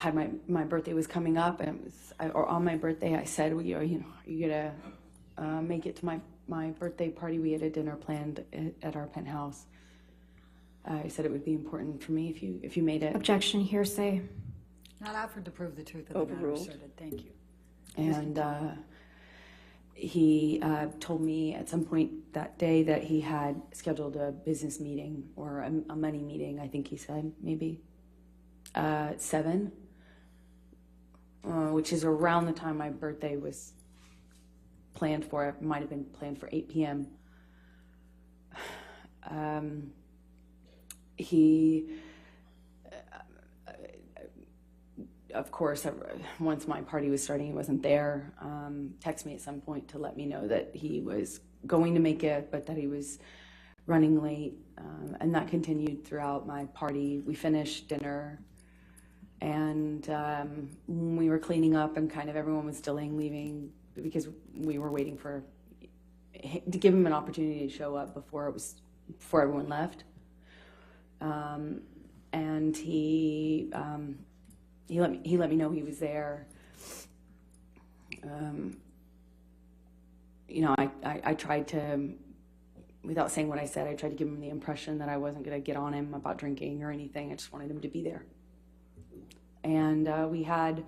had my birthday was coming up, and it was, or on my birthday, I said, well, are you gonna make it to my birthday party? We had a dinner planned at our penthouse. I said it would be important for me if you made it. Objection, hearsay. Not offered to prove the truth of the matter asserted. Thank you. And he told me at some point that day that he had scheduled a business meeting or a money meeting, I think he said, maybe, 7, which is around the time my birthday was planned for. It might have been planned for 8 p.m. He, of course, once my party was starting, he wasn't there. Texted me at some point to let me know that he was going to make it, but that he was running late. And that continued throughout my party. We finished dinner, and when we were cleaning up and kind of everyone was delaying leaving because we were waiting to give him an opportunity to show up before everyone left. And he let me know he was there. I tried to, without saying what I said, I tried to give him the impression that I wasn't going to get on him about drinking or anything. I just wanted him to be there. And we had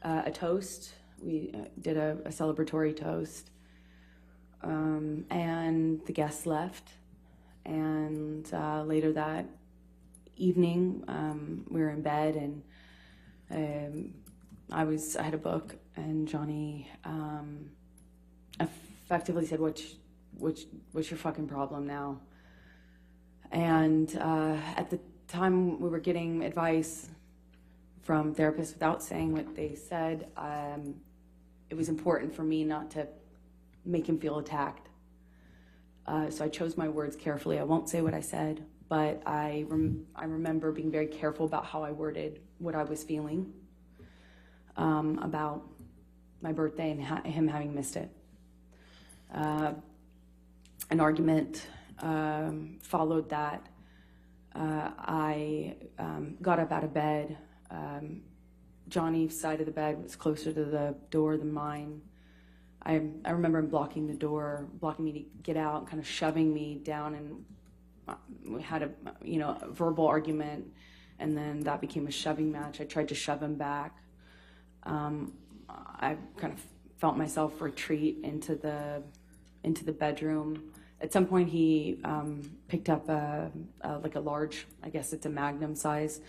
a toast. We did a celebratory toast. And the guests left. And later that evening, we were in bed, and I had a book, and Johnny effectively said, what's your fucking problem now? And at the time we were getting advice from therapists without saying what they said, it was important for me not to make him feel attacked. So I chose my words carefully. I won't say what I said, but I remember being very careful about how I worded what I was feeling about my birthday and him having missed it. An argument followed that. I got up out of bed. Johnny's side of the bed was closer to the door than mine. I remember him blocking the door, blocking me to get out, and kind of shoving me down, and we had a verbal argument, and then that became a shoving match. I tried to shove him back. I kind of felt myself retreat into the bedroom. At some point, he picked up like a large, I guess it's a Magnum size,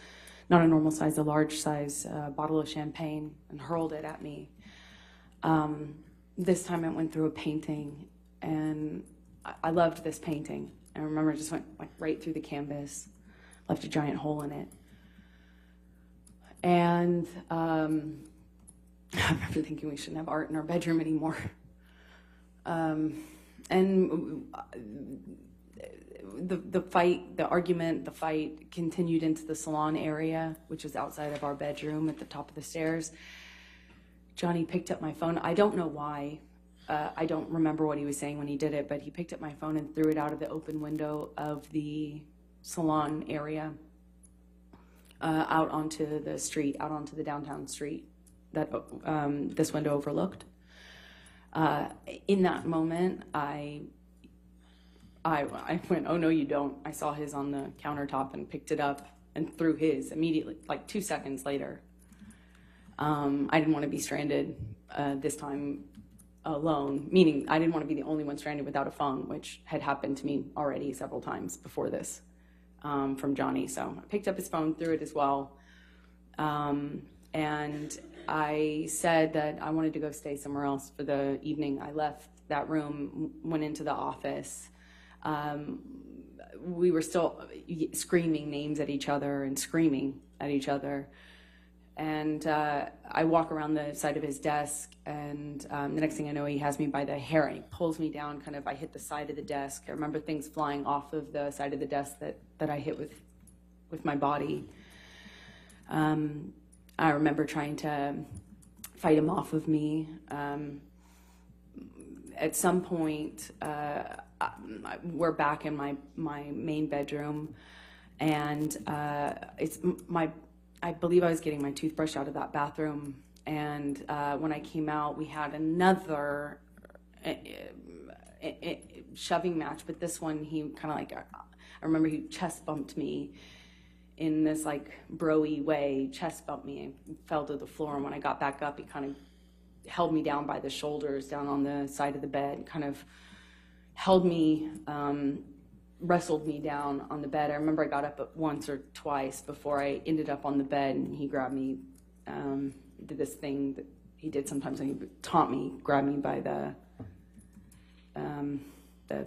not a normal size, a large size bottle of champagne, and hurled it at me. This time it went through a painting, and I loved this painting. I remember it just went like right through the canvas, left a giant hole in it. And I remember thinking we shouldn't have art in our bedroom anymore. And the fight continued into the salon area, which was outside of our bedroom at the top of the stairs. Johnny picked up my phone. I don't know why. I don't remember what he was saying when he did it, but he picked up my phone and threw it out of the open window of the salon area out onto the street, out onto the downtown street that this window overlooked. In that moment, I went, oh, no, you don't. I saw his on the countertop and picked it up and threw his immediately, like 2 seconds later. I didn't want to be stranded this time alone, meaning I didn't want to be the only one stranded without a phone, which had happened to me already several times before this from Johnny. So I picked up his phone, threw it as well. And I said that I wanted to go stay somewhere else for the evening. I left that room, went into the office. We were still screaming names at each other and screaming at each other. And I walk around the side of his desk, and the next thing I know, he has me by the hair, and he pulls me down, kind of, I hit the side of the desk. I remember things flying off of the side of the desk that I hit with my body. I remember trying to fight him off of me. At some point, we're back in my main bedroom, and I believe I was getting my toothbrush out of that bathroom, and when I came out, we had another shoving match, but this one, he kind of like, I remember he chest bumped me in this like bro-y way, chest bumped me and fell to the floor, and when I got back up, he kind of held me down by the shoulders down on the side of the bed, kind of held me, wrestled me down on the bed. I remember I got up once or twice before I ended up on the bed, and he grabbed me, did this thing that he did sometimes, and he would taunt me, grabbed me by the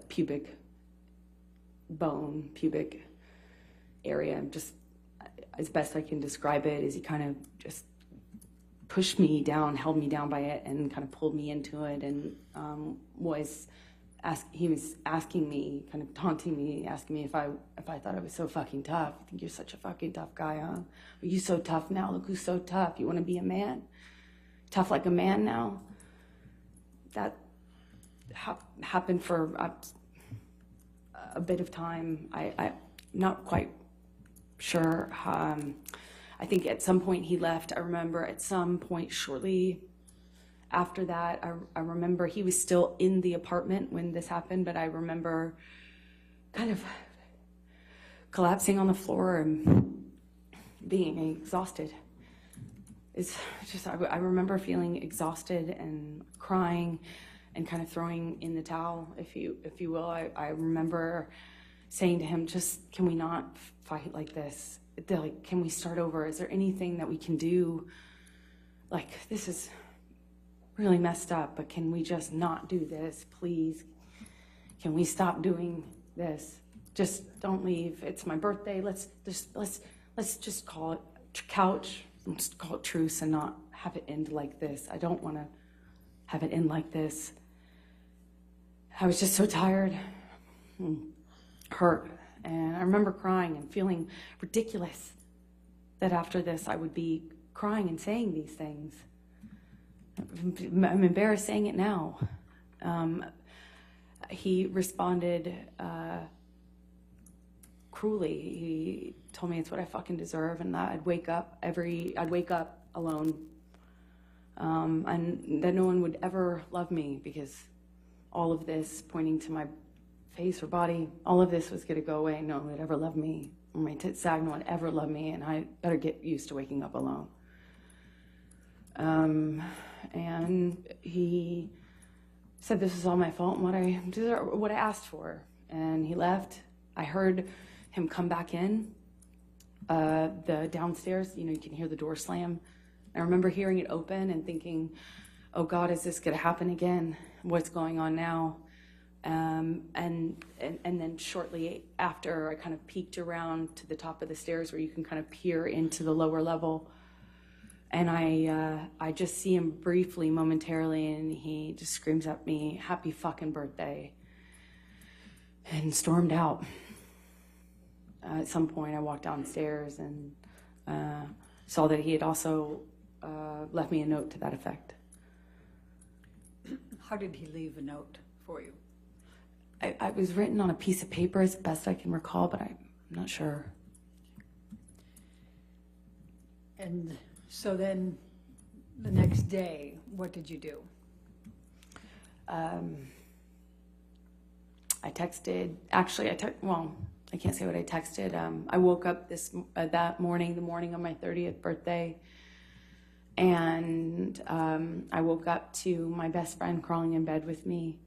pubic bone, pubic area. Just as best I can describe it is he kind of just pushed me down, held me down by it, and kind of pulled me into it, and he was asking me, kind of taunting me, asking me if I thought I was so fucking tough. You think you're such a fucking tough guy, huh? Are you so tough now? Look who's so tough. You want to be a man? Tough like a man now? That happened for a bit of time. I'm not quite sure. I think at some point he left. I remember at some point shortly after that, I remember he was still in the apartment when this happened, but I remember kind of collapsing on the floor and being exhausted. It's just, I remember feeling exhausted and crying and kind of throwing in the towel, if you will. I remember saying to him, just, can we not fight like this? Like, can we start over? Is there anything that we can do? Like, this is really messed up, but can we just not do this, please? Can we stop doing this? Just don't leave. It's my birthday. Let's just call it couch. Let's call it truce and not have it end like this. I don't want to have it end like this. I was just so tired and hurt. And I remember crying and feeling ridiculous that after this I would be crying and saying these things. I'm embarrassed saying it now. He responded cruelly. He told me it's what I fucking deserve, and that I'd wake up alone, and that no one would ever love me because all of this, pointing to my face or body, all of this was going to go away. No one would ever love me. My tits sag, no one would ever love me, and I better get used to waking up alone. And he said this was all my fault and what I asked for. And he left. I heard him come back in the downstairs. You know, you can hear the door slam. I remember hearing it open and thinking, oh God, is this going to happen again? What's going on now? And then shortly after, I kind of peeked around to the top of the stairs where you can kind of peer into the lower level. And I just see him briefly, momentarily, and he just screams at me, happy fucking birthday, and stormed out. At some point, I walked downstairs and saw that he had also left me a note to that effect. How did he leave a note for you? It was written on a piece of paper as best I can recall, but I'm not sure. And so then the next day, what did you do? I texted, actually, well, I can't say what I texted. I woke up that morning, the morning of my 30th birthday, and I woke up to my best friend crawling in bed with me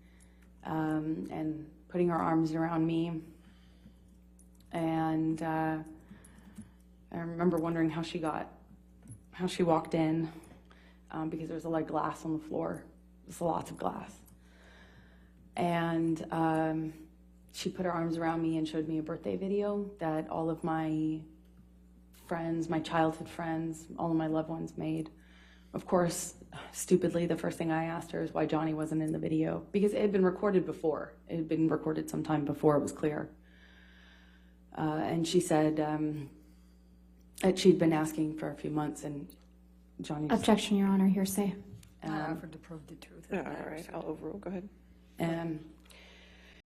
and putting her arms around me. And I remember wondering how she walked in, because there was a lot of glass on the floor. There's lots of glass. And she put her arms around me and showed me a birthday video that all of my friends, my childhood friends, all of my loved ones made. Of course, stupidly, the first thing I asked her is why Johnny wasn't in the video, because it had been recorded before. It had been recorded sometime before it was clear. And she said that she'd been asking for a few months, and Johnny... Objection, Your Honor, hearsay. I offered to prove the truth. All right, I'll overrule. Go ahead.